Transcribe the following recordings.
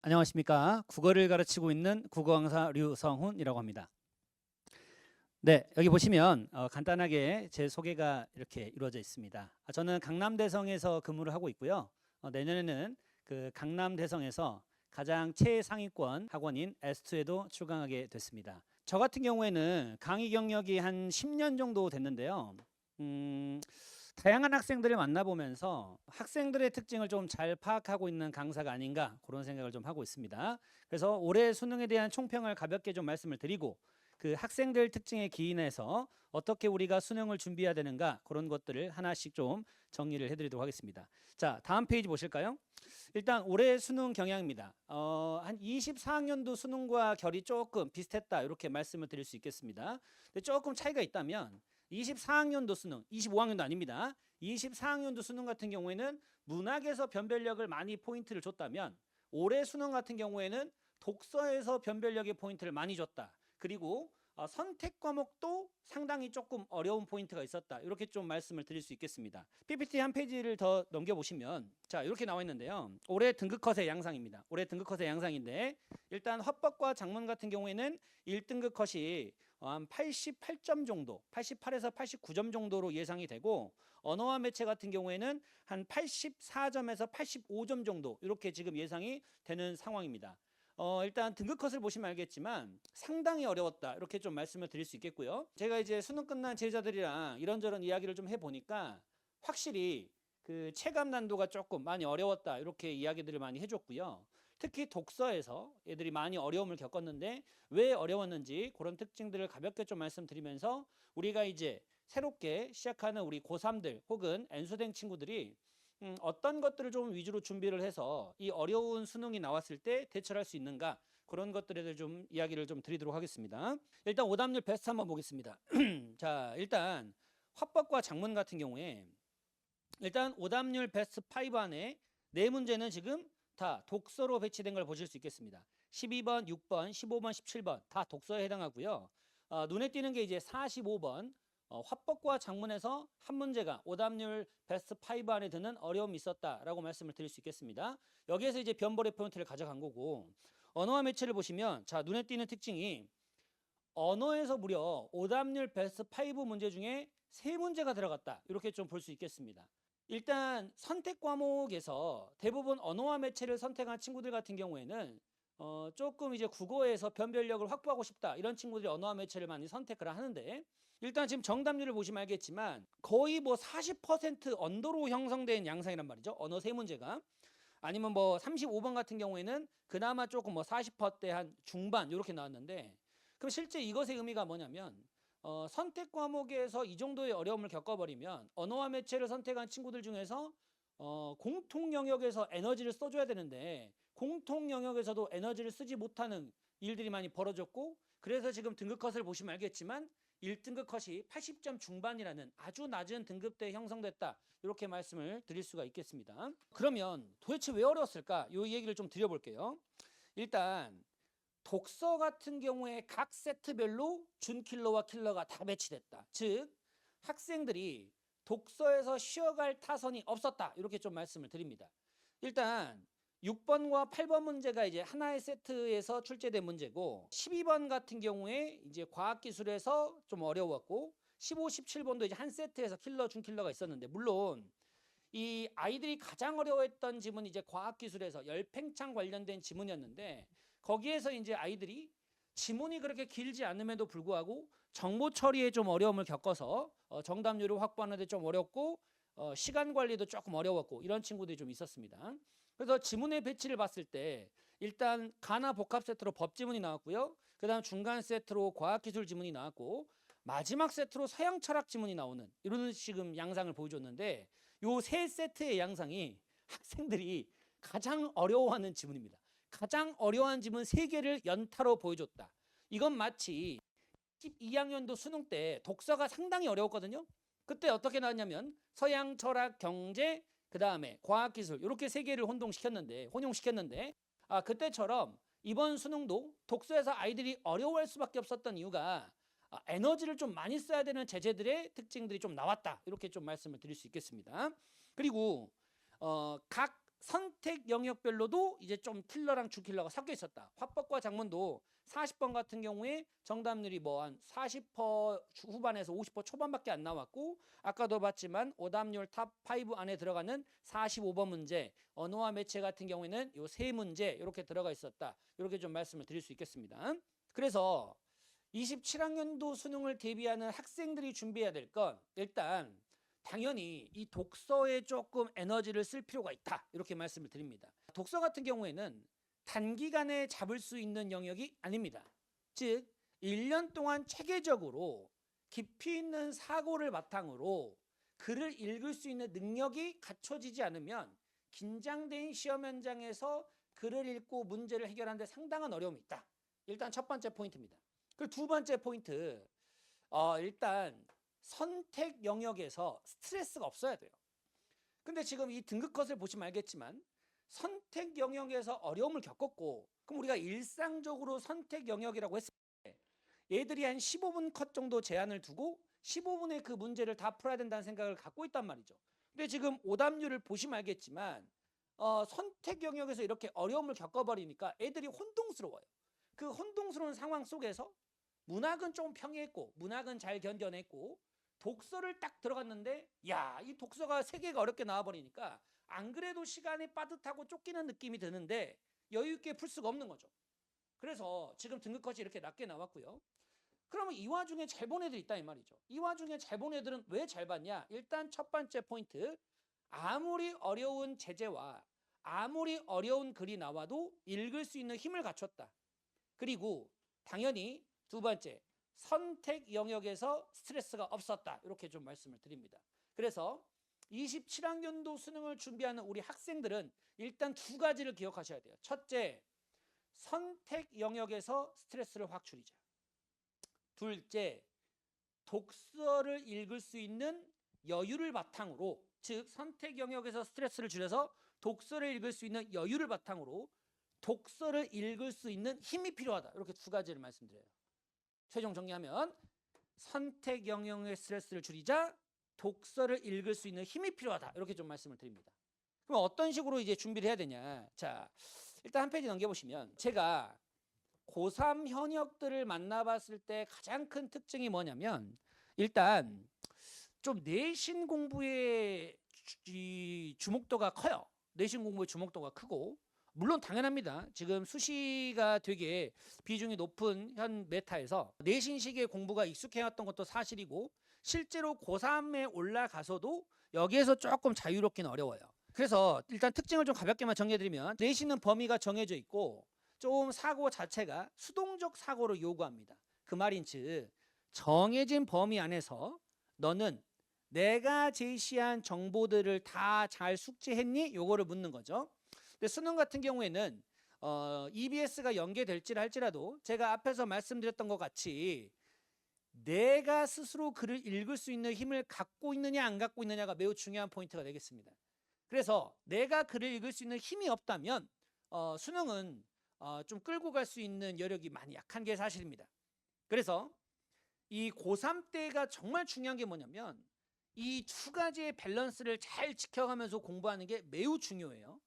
안녕하십니까. 국어를 가르치고 있는 국어강사 류성훈이라고 합니다. 네, 여기 보시면 간단하게 제 소개가 이렇게 이루어져 있습니다. 저는 강남대성에서 근무를 하고 있고요. 내년에는 그 강남대성에서 가장 최상위권 학원인 S2에도 출강하게 됐습니다. 저 같은 경우에는 강의 경력이 한 10년 정도 됐는데요. 다양한 학생들을 만나보면서 학생들의 특징을 좀 잘 파악하고 있는 강사가 아닌가 그런 생각을 좀 하고 있습니다. 그래서 올해 수능에 대한 총평을 가볍게 좀 말씀을 드리고 그 학생들 특징에 기인해서 어떻게 우리가 수능을 준비해야 되는가 그런 것들을 하나씩 좀 정리를 해드리도록 하겠습니다. 자, 다음 페이지 보실까요? 일단 올해 수능 경향입니다. 한 24학년도 수능과 결이 조금 비슷했다 이렇게 말씀을 드릴 수 있겠습니다. 근데 조금 차이가 있다면 24학년도 수능, 25학년도 아닙니다. 24학년도 수능 같은 경우에는 문학에서 변별력을 많이 포인트를 줬다면 올해 수능 같은 경우에는 독서에서 변별력의 포인트를 많이 줬다. 그리고 선택 과목도 상당히 조금 어려운 포인트가 있었다. 이렇게 좀 말씀을 드릴 수 있겠습니다. PPT 한 페이지를 더 넘겨보시면 자 이렇게 나와 있는데요. 올해 등급 컷의 양상입니다. 올해 등급 컷의 양상인데 일단 화법과 작문 같은 경우에는 1등급 컷이 한 88점 정도, 88에서 89점 정도로 예상이 되고 언어와 매체 같은 경우에는 한 84점에서 85점 정도 이렇게 지금 예상이 되는 상황입니다. 일단 등급 컷을 보시면 알겠지만 상당히 어려웠다 이렇게 좀 말씀을 드릴 수 있겠고요. 제가 이제 수능 끝난 제자들이랑 이런저런 이야기를 좀 해보니까 확실히 그 체감 난도가 조금 많이 어려웠다 이렇게 이야기들을 많이 해줬고요. 특히 독서에서 애들이 많이 어려움을 겪었는데 왜 어려웠는지 그런 특징들을 가볍게 좀 말씀드리면서 우리가 이제 새롭게 시작하는 우리 고3들 혹은 N수생 친구들이 어떤 것들을 좀 위주로 준비를 해서 이 어려운 수능이 나왔을 때 대처할 수 있는가 그런 것들에 대해 좀 이야기를 좀 드리도록 하겠습니다. 일단 오답률 베스트 한번 보겠습니다. 자, 일단 화법과 작문 같은 경우에 일단 오답률 베스트 5 안에 네 문제는 지금 다 독서로 배치된 걸 보실 수 있겠습니다. 12번, 6번, 15번, 17번 다 독서에 해당하고요. 눈에 띄는 게 이제 45번 화법과 작문에서 한 문제가 오답률 베스트 5 안에 드는 어려움이 있었다라고 말씀을 드릴 수 있겠습니다. 여기에서 이제 변별의 포인트를 가져간 거고 언어와 매체를 보시면 자 눈에 띄는 특징이 언어에서 무려 오답률 베스트 5 문제 중에 세 문제가 들어갔다 이렇게 좀 볼 수 있겠습니다. 일단 선택 과목에서 대부분 언어와 매체를 선택한 친구들 같은 경우에는 조금 이제 국어에서 변별력을 확보하고 싶다 이런 친구들이 언어와 매체를 많이 선택을 하는데 일단 지금 정답률을 보시면 알겠지만 거의 뭐 40% 언더로 형성된 양상이란 말이죠. 언어 세 문제가 아니면 뭐 35번 같은 경우에는 그나마 조금 뭐 40%대 한 중반 이렇게 나왔는데 그럼 실제 이것의 의미가 뭐냐면 선택 과목에서 이 정도의 어려움을 겪어버리면 언어와 매체를 선택한 친구들 중에서 공통 영역에서 에너지를 써줘야 되는데 공통 영역에서도 에너지를 쓰지 못하는 일들이 많이 벌어졌고 그래서 지금 등급 컷을 보시면 알겠지만 1등급 컷이 80점 중반이라는 아주 낮은 등급대에 형성됐다 이렇게 말씀을 드릴 수가 있겠습니다. 그러면 도대체 왜 어려웠을까? 이 얘기를 좀 드려볼게요. 일단 독서 같은 경우에 각 세트별로 준킬러와 킬러가 다 배치됐다. 즉 학생들이 독서에서 쉬어갈 타선이 없었다. 이렇게 좀 말씀을 드립니다. 일단 6번과 8번 문제가 이제 하나의 세트에서 출제된 문제고 12번 같은 경우에 이제 과학기술에서 좀 어려웠고 15, 17번도 이제 한 세트에서 킬러, 준킬러가 있었는데 물론 이 아이들이 가장 어려워했던 지문이 이제 과학기술에서 열팽창 관련된 지문이었는데 거기에서 이제 아이들이 지문이 그렇게 길지 않음에도 불구하고 정보 처리에 좀 어려움을 겪어서 정답률을 확보하는 데 좀 어렵고 시간 관리도 조금 어려웠고 이런 친구들이 좀 있었습니다. 그래서 지문의 배치를 봤을 때 일단 가나 복합 세트로 법 지문이 나왔고요. 그 다음 중간 세트로 과학기술 지문이 나왔고 마지막 세트로 서양 철학 지문이 나오는 이런 지금 양상을 보여줬는데 요 세 세트의 양상이 학생들이 가장 어려워하는 지문입니다. 가장 어려워하는 지문 3개를 연타로 보여줬다. 이건 마치 12학년도 수능 때 독서가 상당히 어려웠거든요. 그때 어떻게 나왔냐면 서양 철학, 경제, 그 다음에 과학기술 이렇게 3개를 혼용시켰는데 그때처럼 이번 수능도 독서에서 아이들이 어려워할 수밖에 없었던 이유가 에너지를 좀 많이 써야 되는 제재들의 특징들이 좀 나왔다 이렇게 좀 말씀을 드릴 수 있겠습니다. 그리고 각 선택 영역별로도 이제 좀 킬러랑 주킬러가 섞여 있었다. 화법과 작문도 40번 같은 경우에 정답률이 뭐 한 40% 후반에서 50% 초반밖에 안 나왔고, 아까도 봤지만 오답률 탑 5 안에 들어가는 45번 문제, 언어와 매체 같은 경우에는 요 세 문제 이렇게 들어가 있었다. 이렇게 좀 말씀을 드릴 수 있겠습니다. 그래서 27학년도 수능을 대비하는 학생들이 준비해야 될 건 일단 당연히 이 독서에 조금 에너지를 쓸 필요가 있다. 이렇게 말씀을 드립니다. 독서 같은 경우에는 단기간에 잡을 수 있는 영역이 아닙니다. 즉 1년 동안 체계적으로 깊이 있는 사고를 바탕으로 글을 읽을 수 있는 능력이 갖춰지지 않으면 긴장된 시험 현장에서 글을 읽고 문제를 해결하는 데 상당한 어려움이 있다. 일단 첫 번째 포인트입니다. 그리고 두 번째 포인트, 일단 선택 영역에서 스트레스가 없어야 돼요. 근데 지금 이 등급 컷을 보시면 알겠지만 선택 영역에서 어려움을 겪었고, 그럼 우리가 일상적으로 선택 영역이라고 했을 때 얘들이 한 15분 컷 정도 제한을 두고 15분에 그 문제를 다 풀어야 된다는 생각을 갖고 있단 말이죠. 근데 지금 오답률을 보시면 알겠지만 선택 영역에서 이렇게 어려움을 겪어버리니까 애들이 혼동스러워요. 그 혼동스러운 상황 속에서 문학은 좀 평이했고 문학은 잘 견뎌냈고 독서를 딱 들어갔는데 야, 이 독서가 세 개가 어렵게 나와버리니까 안 그래도 시간이 빠듯하고 쫓기는 느낌이 드는데 여유 있게 풀 수가 없는 거죠. 그래서 지금 등급 컷이 이렇게 낮게 나왔고요. 그러면 이 와중에 잘 본 애들이 있다 이 말이죠. 이 와중에 잘 본 애들은 왜 잘 봤냐? 일단 첫 번째 포인트, 아무리 어려운 제재와 아무리 어려운 글이 나와도 읽을 수 있는 힘을 갖췄다. 그리고 당연히 두 번째, 선택 영역에서 스트레스가 없었다. 이렇게 좀 말씀을 드립니다. 그래서 27학년도 수능을 준비하는 우리 학생들은 일단 두 가지를 기억하셔야 돼요. 첫째, 선택 영역에서 스트레스를 확 줄이자. 둘째, 독서를 읽을 수 있는 여유를 바탕으로, 즉 선택 영역에서 스트레스를 줄여서 독서를 읽을 수 있는 여유를 바탕으로 독서를 읽을 수 있는 힘이 필요하다. 이렇게 두 가지를 말씀드려요. 최종 정리하면 선택 영역의 스트레스를 줄이자, 독서를 읽을 수 있는 힘이 필요하다. 이렇게 좀 말씀을 드립니다. 그럼 어떤 식으로 이제 준비를 해야 되냐? 자, 일단 한 페이지 넘겨보시면 제가 고3 현역들을 만나봤을 때 가장 큰 특징이 뭐냐면 일단 좀 내신 공부의 주목도가 커요. 내신 공부의 주목도가 크고, 물론 당연합니다. 지금 수시가 되게 비중이 높은 현 메타에서 내신식의 공부가 익숙해왔던 것도 사실이고, 실제로 고3에 올라가서도 여기에서 조금 자유롭기는 어려워요. 그래서 일단 특징을 좀 가볍게만 정리해드리면 내신은 범위가 정해져 있고 좀 사고 자체가 수동적 사고를 요구합니다. 그 말인즉 정해진 범위 안에서 너는 내가 제시한 정보들을 다 잘 숙지했니? 요거를 묻는 거죠. 근데 수능 같은 경우에는 EBS가 연계될지 할지라도 제가 앞에서 말씀드렸던 것 같이 내가 스스로 글을 읽을 수 있는 힘을 갖고 있느냐 안 갖고 있느냐가 매우 중요한 포인트가 되겠습니다. 그래서 내가 글을 읽을 수 있는 힘이 없다면 수능은 좀 끌고 갈 수 있는 여력이 많이 약한 게 사실입니다. 그래서 이 고3 때가 정말 중요한 게 뭐냐면 이 두 가지의 밸런스를 잘 지켜가면서 공부하는 게 매우 중요해요.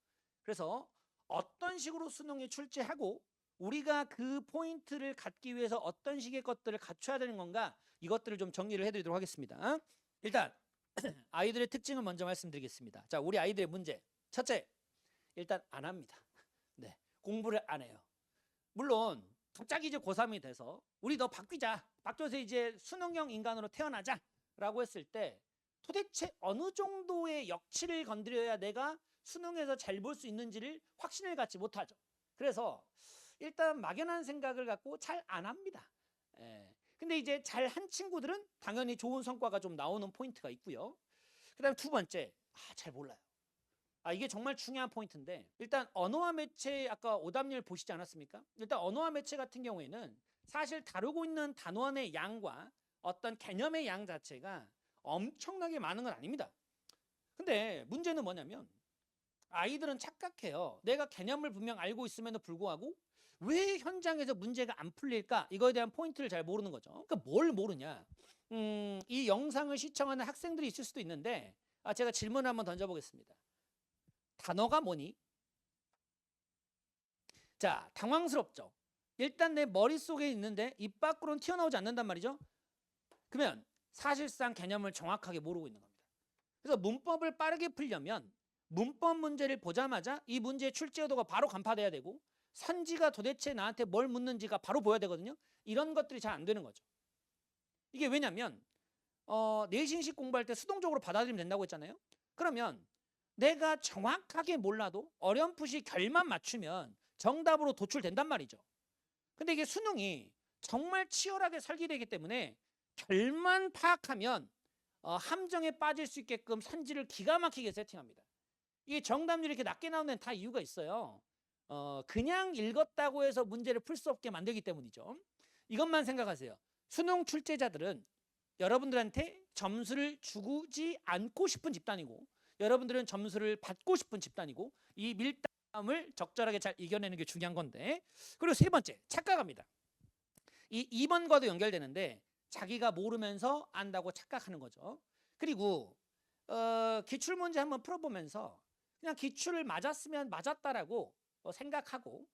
그래서 어떤 식으로 수능에 출제하고 우리가 그 포인트를 갖기 위해서 어떤 식의 것들을 갖춰야 되는 건가, 이것들을 좀 정리를 해드리도록 하겠습니다. 일단 아이들의 특징을 먼저 말씀드리겠습니다. 자, 우리 아이들의 문제. 첫째, 일단 안 합니다. 네, 공부를 안 해요. 물론 갑자기 이제 고3이 돼서 우리 너 바뀌자, 바뀌어서 이제 수능형 인간으로 태어나자 라고 했을 때 도대체 어느 정도의 역치를 건드려야 내가 수능에서 잘 볼 수 있는지를 확신을 갖지 못하죠. 그래서 일단 막연한 생각을 갖고 잘 안 합니다. 근데 이제 잘 한 친구들은 당연히 좋은 성과가 좀 나오는 포인트가 있고요. 그 다음에 두 번째, 잘 몰라요. 이게 정말 중요한 포인트인데, 일단 언어와 매체 아까 오답률 보시지 않았습니까? 일단 언어와 매체 같은 경우에는 사실 다루고 있는 단원의 양과 어떤 개념의 양 자체가 엄청나게 많은 건 아닙니다. 근데 문제는 뭐냐면 아이들은 착각해요. 내가 개념을 분명 알고 있음에도 불구하고 왜 현장에서 문제가 안 풀릴까? 이거에 대한 포인트를 잘 모르는 거죠. 그러니까 뭘 모르냐? 이 영상을 시청하는 학생들이 있을 수도 있는데 제가 질문을 한번 던져보겠습니다. 단어가 뭐니? 자, 당황스럽죠. 일단 내 머릿속에 있는데 입 밖으로는 튀어나오지 않는단 말이죠. 그러면 사실상 개념을 정확하게 모르고 있는 겁니다. 그래서 문법을 빠르게 풀려면 문법 문제를 보자마자 이 문제의 출제도가 바로 간파돼야 되고 선지가 도대체 나한테 뭘 묻는지가 바로 보여야 되거든요. 이런 것들이 잘 안 되는 거죠. 이게 왜냐면 내신식 공부할 때 수동적으로 받아들이면 된다고 했잖아요. 그러면 내가 정확하게 몰라도 어렴풋이 결만 맞추면 정답으로 도출된단 말이죠. 근데 이게 수능이 정말 치열하게 설계되기 때문에 결만 파악하면 함정에 빠질 수 있게끔 선지를 기가 막히게 세팅합니다. 이게 정답률이 이렇게 낮게 나오는 데는 다 이유가 있어요. 그냥 읽었다고 해서 문제를 풀 수 없게 만들기 때문이죠. 이것만 생각하세요. 수능 출제자들은 여러분들한테 점수를 주지 않고 싶은 집단이고 여러분들은 점수를 받고 싶은 집단이고 이 밀당을 적절하게 잘 이겨내는 게 중요한 건데, 그리고 세 번째 착각합니다. 이 2번과도 연결되는데 자기가 모르면서 안다고 착각하는 거죠. 그리고 기출문제 한번 풀어보면서 그냥 기출을 맞았으면 맞았다라고 생각하고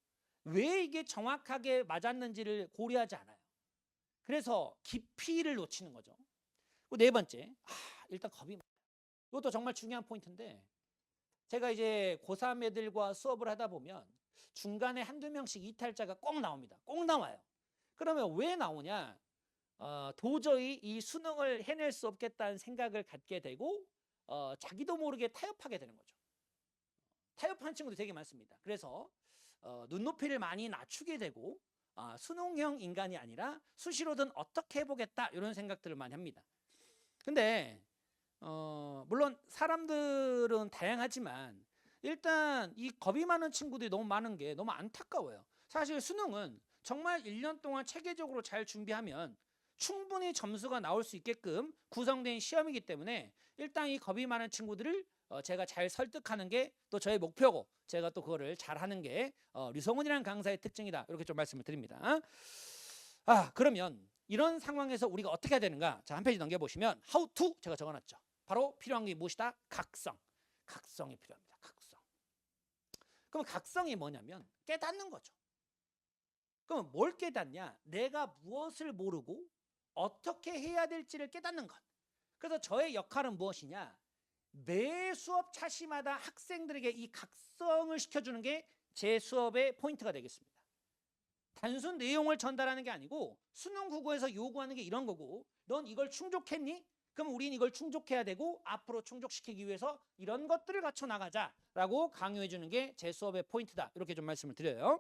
왜 이게 정확하게 맞았는지를 고려하지 않아요. 그래서 깊이를 놓치는 거죠. 네 번째, 일단 겁이 많아요. 이것도 정말 중요한 포인트인데 제가 이제 고3 애들과 수업을 하다 보면 중간에 한두 명씩 이탈자가 꼭 나옵니다. 꼭 나와요. 그러면 왜 나오냐? 도저히 이 수능을 해낼 수 없겠다는 생각을 갖게 되고 자기도 모르게 타협하게 되는 거죠. 타협한 친구도 되게 많습니다. 그래서 눈높이를 많이 낮추게 되고 수능형 인간이 아니라 수시로든 어떻게 해보겠다 이런 생각들을 많이 합니다. 근데 물론 사람들은 다양하지만 일단 이 겁이 많은 친구들이 너무 많은 게 너무 안타까워요. 사실 수능은 정말 1년 동안 체계적으로 잘 준비하면 충분히 점수가 나올 수 있게끔 구성된 시험이기 때문에 일단 이 겁이 많은 친구들을 제가 잘 설득하는 게 또 저의 목표고 제가 또 그거를 잘하는 게 류성훈이라는 강사의 특징이다 이렇게 좀 말씀을 드립니다. 그러면 이런 상황에서 우리가 어떻게 해야 되는가? 자, 한 페이지 넘겨보시면 How to 제가 적어놨죠. 바로 필요한 게 무엇이다? 각성. 각성이 필요합니다. 각성. 그럼 각성이 뭐냐면 깨닫는 거죠. 그럼 뭘 깨닫냐? 내가 무엇을 모르고 어떻게 해야 될지를 깨닫는 것. 그래서 저의 역할은 무엇이냐? 매 수업 차시마다 학생들에게 이 각성을 시켜주는 게 제 수업의 포인트가 되겠습니다. 단순 내용을 전달하는 게 아니고 수능 국어에서 요구하는 게 이런 거고 넌 이걸 충족했니? 그럼 우린 이걸 충족해야 되고 앞으로 충족시키기 위해서 이런 것들을 갖춰 나가자라고 강요해 주는 게 제 수업의 포인트다. 이렇게 좀 말씀을 드려요.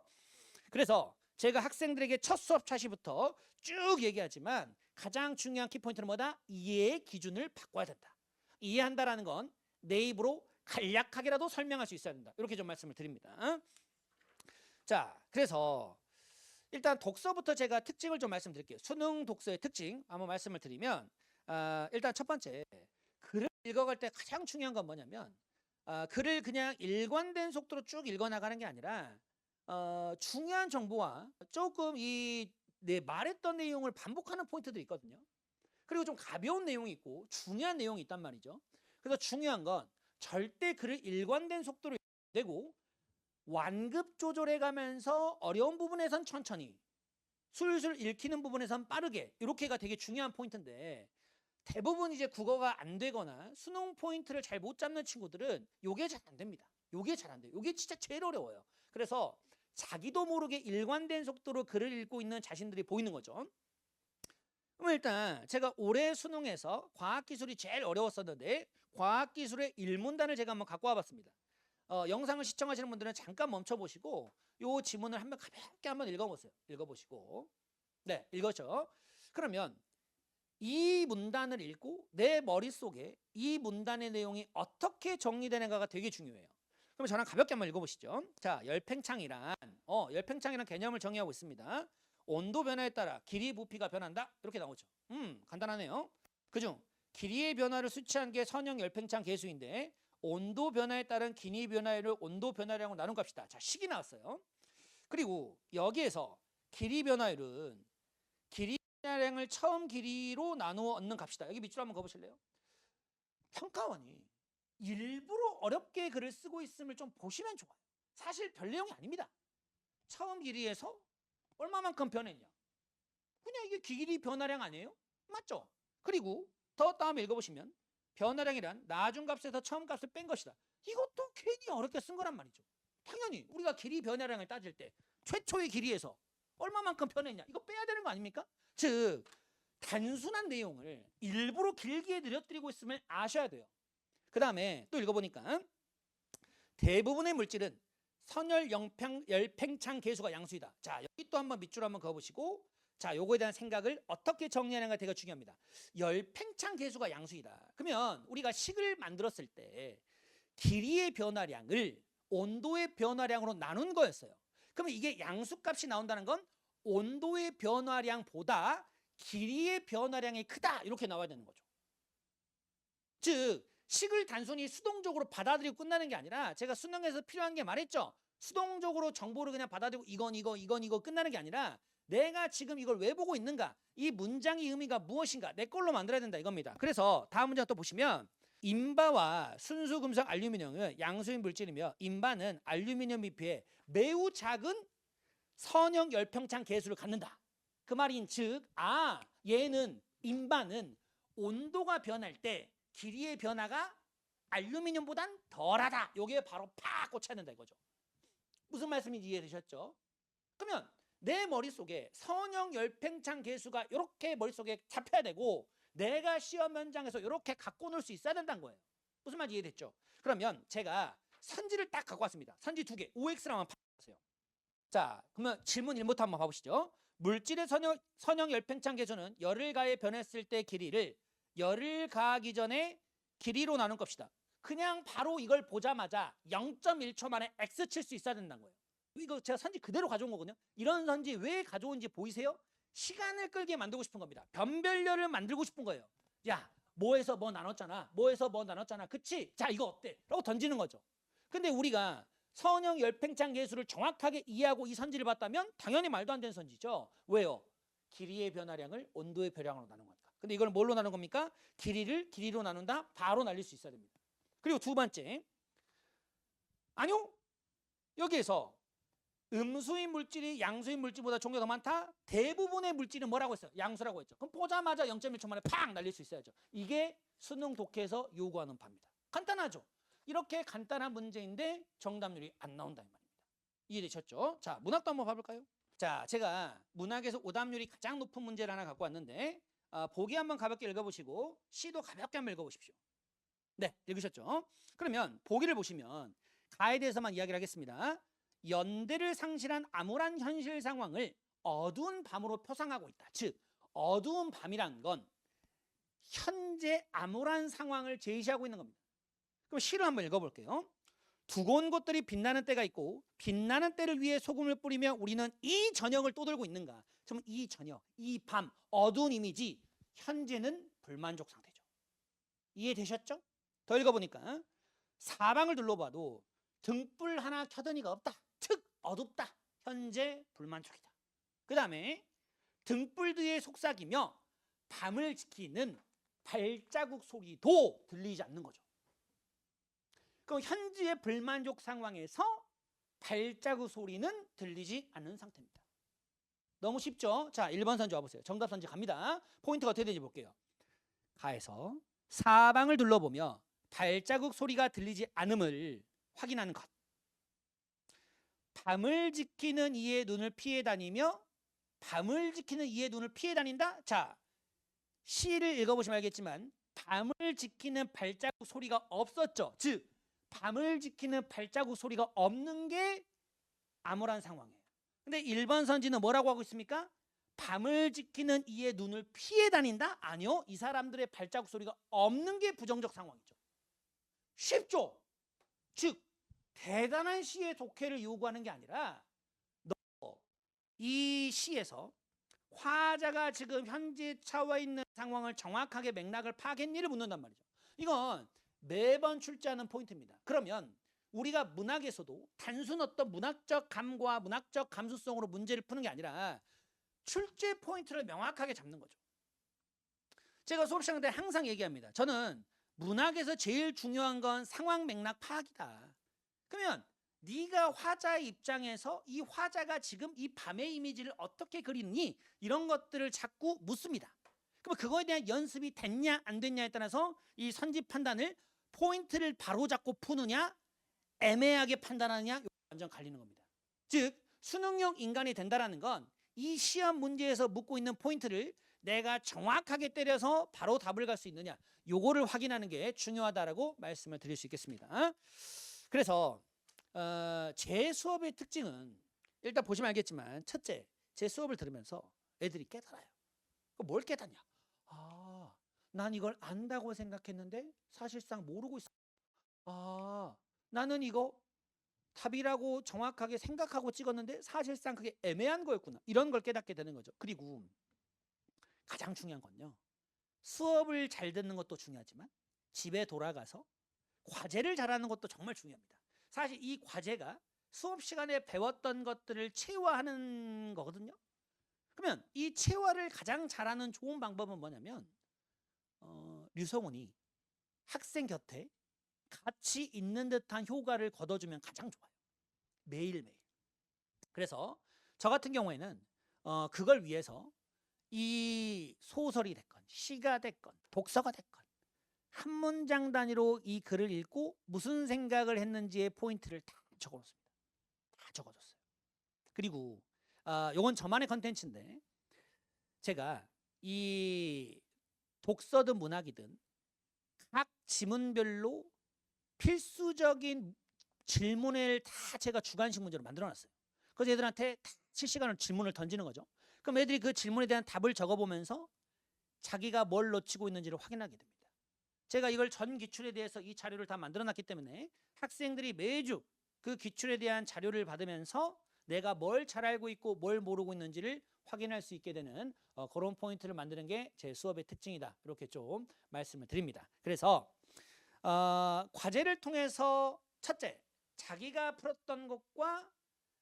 그래서 제가 학생들에게 첫 수업 차시부터 쭉 얘기하지만 가장 중요한 키포인트는 뭐다? 이해의 기준을 바꿔야 된다. 이해한다라는 건 내 입으로 간략하게라도 설명할 수 있어야 된다. 이렇게 좀 말씀을 드립니다. 자, 그래서 일단 독서부터 제가 특징을 좀 말씀드릴게요. 수능 독서의 특징 한번 말씀을 드리면 일단 첫 번째, 글을 읽어갈 때 가장 중요한 건 뭐냐면 글을 그냥 일관된 속도로 쭉 읽어나가는 게 아니라 중요한 정보와 조금 내 말했던 내용을 반복하는 포인트들이 있거든요. 그리고 좀 가벼운 내용이 있고 중요한 내용이 있단 말이죠. 그래서 중요한 건 절대 글을 일관된 속도로 내고 완급 조절해 가면서 어려운 부분에선 천천히 술술 읽히는 부분에선 빠르게 이렇게가 되게 중요한 포인트인데 대부분 이제 국어가 안 되거나 수능 포인트를 잘 못 잡는 친구들은 요게 잘 안 됩니다. 요게 잘 안 돼요. 요게 진짜 제일 어려워요. 그래서 자기도 모르게 일관된 속도로 글을 읽고 있는 자신들이 보이는 거죠. 그럼 일단 제가 올해 수능에서 과학기술이 제일 어려웠었는데 과학기술의 일문단을 제가 한번 갖고 와봤습니다. 영상을 시청하시는 분들은 잠깐 멈춰보시고 요 지문을 한번 가볍게 한번 읽어보세요. 읽어보시고 네, 읽었죠? 그러면 이 문단을 읽고 내 머릿속에 이 문단의 내용이 어떻게 정리되는가가 되게 중요해요. 그럼 저랑 가볍게 한번 읽어보시죠. 자, 열팽창이란 개념을 정의하고 있습니다. 온도 변화에 따라 길이 부피가 변한다. 이렇게 나오죠. 간단하네요. 그중 길이의 변화를 수치한 게 선형 열팽창 계수인데 온도 변화에 따른 길이 변화를 온도 변화량으로 나눈 값이다. 자, 식이 나왔어요. 그리고 여기에서 길이 변화율은 길이 변화량을 처음 길이로 나누어 얻는 값이다. 여기 밑줄 한번 가보실래요? 평가원이 일부러 어렵게 글을 쓰고 있음을 좀 보시면 좋아요. 사실 별 내용이 아닙니다. 처음 길이에서 얼마만큼 변했냐. 그냥 이게 길이 변화량 아니에요? 맞죠? 그리고 더 다음에 읽어보시면 변화량이란 나중값에서 처음값을 뺀 것이다. 이것도 괜히 어렵게 쓴 거란 말이죠. 당연히 우리가 길이 변화량을 따질 때 최초의 길이에서 얼마만큼 변했냐 이거 빼야 되는 거 아닙니까? 즉 단순한 내용을 일부러 길게 늘려드리고 있음을 아셔야 돼요. 그 다음에 또 읽어보니까 대부분의 물질은 선열 열팽창 계수가 양수이다. 자, 여기 또 한번 밑줄 한번 그어보시고 자, 요거에 대한 생각을 어떻게 정리하는가 되게 중요합니다. 열팽창 계수가 양수이다. 그러면 우리가 식을 만들었을 때 길이의 변화량을 온도의 변화량으로 나눈 거였어요. 그러면 이게 양수값이 나온다는 건 온도의 변화량보다 길이의 변화량이 크다 이렇게 나와야 되는 거죠. 즉 식을 단순히 수동적으로 받아들이고 끝나는 게 아니라 제가 수능에서 필요한 게 말했죠. 수동적으로 정보를 그냥 받아들이고 이건 이거 끝나는 게 아니라 내가 지금 이걸 왜 보고 있는가, 이 문장의 의미가 무엇인가 내 걸로 만들어야 된다 이겁니다. 그래서 다음 문장 또 보시면 인바와 순수금속 알루미늄은 양수인 물질이며 인바는 알루미늄에 비해 매우 작은 선형 열팽창 계수를 갖는다. 그 말인 즉 얘는 인바는 온도가 변할 때 길이의 변화가 알루미늄보단 덜하다. 요게 바로 팍 꽂혀야 된다 이거죠. 무슨 말씀인지 이해되셨죠? 그러면 내 머릿속에 선형 열팽창 계수가 이렇게 머릿속에 잡혀야 되고 내가 시험 현장에서 이렇게 갖고 놀 수 있어야 된다는 거예요. 무슨 말인지 이해됐죠? 그러면 제가 선지를 딱 갖고 왔습니다. 선지 2개, OX랑 한번 봐보세요. 자, 그러면 질문 1부터 한번 봐보시죠. 물질의 선형 열팽창 계수는 열을 가해 변했을 때 길이를 열을 가하기 전에 길이로 나눈 겁시다. 그냥 바로 이걸 보자마자 0.1초 만에 X 칠 수 있어야 된다는 거예요. 이거 제가 선지 그대로 가져온 거거든요. 이런 선지 왜 가져온지 보이세요? 시간을 끌게 만들고 싶은 겁니다. 변별력을 만들고 싶은 거예요. 야, 뭐에서 뭐 나눴잖아. 뭐에서 뭐 나눴잖아. 그치? 자, 이거 어때? 라고 던지는 거죠. 근데 우리가 선형 열팽창 계수를 정확하게 이해하고 이 선지를 봤다면 당연히 말도 안 되는 선지죠. 왜요? 길이의 변화량을 온도의 변화량으로 나눈 거니까. 근데 이걸 뭘로 나눈 겁니까? 길이를 길이로 나눈다? 바로 날릴 수 있어야 됩니다. 그리고 두 번째, 아니요. 여기에서 음수인 물질이 양수인 물질보다 종류가 더 많다? 대부분의 물질은 뭐라고 했어요? 양수라고 했죠. 그럼 보자마자 0.1초 만에 팍 날릴 수 있어야죠. 이게 수능 독해에서 요구하는 바입니다. 간단하죠? 이렇게 간단한 문제인데 정답률이 안 나온다 이 말입니다. 이해되셨죠? 자, 문학도 한번 봐볼까요? 자, 제가 문학에서 오답률이 가장 높은 문제를 하나 갖고 왔는데 보기 한번 가볍게 읽어보시고 시도 가볍게 한번 읽어보십시오. 네, 읽으셨죠? 그러면 보기를 보시면 가에 대해서만 이야기를 하겠습니다. 연대를 상실한 암울한 현실 상황을 어두운 밤으로 표상하고 있다. 즉 어두운 밤이란 건 현재 암울한 상황을 제시하고 있는 겁니다. 그럼 시를 한번 읽어볼게요. 두고온 곳들이 빛나는 때가 있고 빛나는 때를 위해 소금을 뿌리며 우리는 이 저녁을 떠들고 있는가. 그럼 이 저녁, 이 밤, 어두운 이미지 현재는 불만족 상태죠. 이해되셨죠? 더 읽어보니까 사방을 둘러봐도 등불 하나 켜더니가 없다. 즉 어둡다. 현재 불만족이다. 그 다음에 등불 뒤에 속삭이며 밤을 지키는 발자국 소리도 들리지 않는 거죠. 그럼 현재의 불만족 상황에서 발자국 소리는 들리지 않는 상태입니다. 너무 쉽죠? 자, 1번 선지 와보세요. 정답 선지 갑니다. 포인트가 어떻게 되는지 볼게요. 가에서 사방을 둘러보며 발자국 소리가 들리지 않음을 확인하는 것. 밤을 지키는 이의 눈을 피해 다니며 밤을 지키는 이의 눈을 피해 다닌다. 자, 시를 읽어보시면 알겠지만 밤을 지키는 발자국 소리가 없었죠. 즉 밤을 지키는 발자국 소리가 없는 게 암울한 상황이에요. 근데 1번 선지는 뭐라고 하고 있습니까? 밤을 지키는 이의 눈을 피해 다닌다? 아니요. 이 사람들의 발자국 소리가 없는 게 부정적 상황이죠. 쉽죠? 즉 대단한 시의 독해를 요구하는 게 아니라 이 시에서 화자가 지금 현재 처해 있는 상황을 정확하게 맥락을 파악했니를 묻는단 말이죠. 이건 매번 출제하는 포인트입니다. 그러면 우리가 문학에서도 단순 어떤 문학적 감과 문학적 감수성으로 문제를 푸는 게 아니라 출제 포인트를 명확하게 잡는 거죠. 제가 수업 시간 때 항상 얘기합니다. 저는 문학에서 제일 중요한 건 상황 맥락 파악이다. 그러면 네가 화자의 입장에서 이 화자가 지금 이 밤의 이미지를 어떻게 그리니 이런 것들을 자꾸 묻습니다. 그럼 그거에 대한 연습이 됐냐 안 됐냐에 따라서 이 선지 판단을 포인트를 바로잡고 푸느냐 애매하게 판단하느냐 완전 갈리는 겁니다. 즉 수능용 인간이 된다라는 건 이 시험 문제에서 묻고 있는 포인트를 내가 정확하게 때려서 바로 답을 갈 수 있느냐 요거를 확인하는 게 중요하다라고 말씀을 드릴 수 있겠습니다. 그래서 제 수업의 특징은 일단 보시면 알겠지만 첫째, 제 수업을 들으면서 애들이 깨달아요. 뭘 깨닫냐? 아, 난 이걸 안다고 생각했는데 사실상 모르고 있어. 아, 나는 이거 답이라고 정확하게 생각하고 찍었는데 사실상 그게 애매한 거였구나. 이런 걸 깨닫게 되는 거죠. 그리고 가장 중요한 건요. 수업을 잘 듣는 것도 중요하지만 집에 돌아가서 과제를 잘하는 것도 정말 중요합니다. 사실 이 과제가 수업 시간에 배웠던 것들을 체화하는 거거든요. 그러면 이 체화를 가장 잘하는 좋은 방법은 뭐냐면 류성훈이 학생 곁에 같이 있는 듯한 효과를 거둬주면 가장 좋아요. 매일매일. 그래서 저 같은 경우에는 그걸 위해서 이 소설이 됐건 시가 됐건 독서가 됐건 한 문장 단위로 이 글을 읽고 무슨 생각을 했는지의 포인트를 다 적어놓습니다. 다 적어줬어요. 그리고 요건 저만의 컨텐츠인데 제가 이 독서든 문학이든 각 지문별로 필수적인 질문을 다 제가 주관식 문제로 만들어놨어요. 그래서 애들한테 실시간으로 질문을 던지는 거죠. 그럼 애들이 그 질문에 대한 답을 적어보면서 자기가 뭘 놓치고 있는지를 확인하게 됩니다. 제가 이걸 전 기출에 대해서 이 자료를 다 만들어놨기 때문에 학생들이 매주 그 기출에 대한 자료를 받으면서 내가 뭘 잘 알고 있고 뭘 모르고 있는지를 확인할 수 있게 되는 그런 포인트를 만드는 게 제 수업의 특징이다. 이렇게 좀 말씀을 드립니다. 그래서 과제를 통해서 첫째, 자기가 풀었던 것과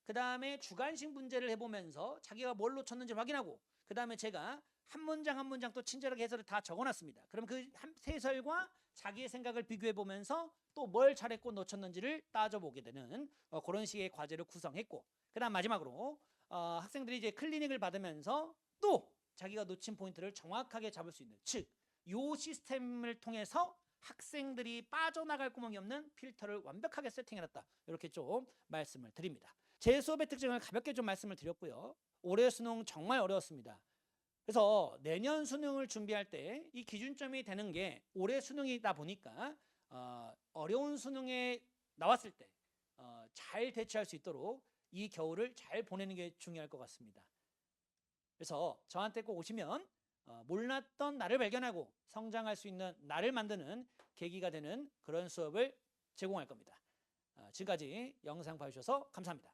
그 다음에 주관식 문제를 해보면서 자기가 뭘 놓쳤는지 확인하고 그 다음에 제가 한 문장 한 문장 또 친절하게 해설을 다 적어놨습니다. 그럼 그 해설과 자기의 생각을 비교해보면서 또 뭘 잘했고 놓쳤는지를 따져보게 되는 그런 식의 과제를 구성했고 그 다음 마지막으로 학생들이 이제 클리닉을 받으면서 또 자기가 놓친 포인트를 정확하게 잡을 수 있는 즉 요 시스템을 통해서 학생들이 빠져나갈 구멍이 없는 필터를 완벽하게 세팅해놨다. 이렇게 좀 말씀을 드립니다. 제 수업의 특징을 가볍게 좀 말씀을 드렸고요. 올해 수능 정말 어려웠습니다. 그래서 내년 수능을 준비할 때 이 기준점이 되는 게 올해 수능이다 보니까 어려운 수능에 나왔을 때 잘 대처할 수 있도록 이 겨울을 잘 보내는 게 중요할 것 같습니다. 그래서 저한테 꼭 오시면 몰랐던 나를 발견하고 성장할 수 있는 나를 만드는 계기가 되는 그런 수업을 제공할 겁니다. 지금까지 영상 봐주셔서 감사합니다.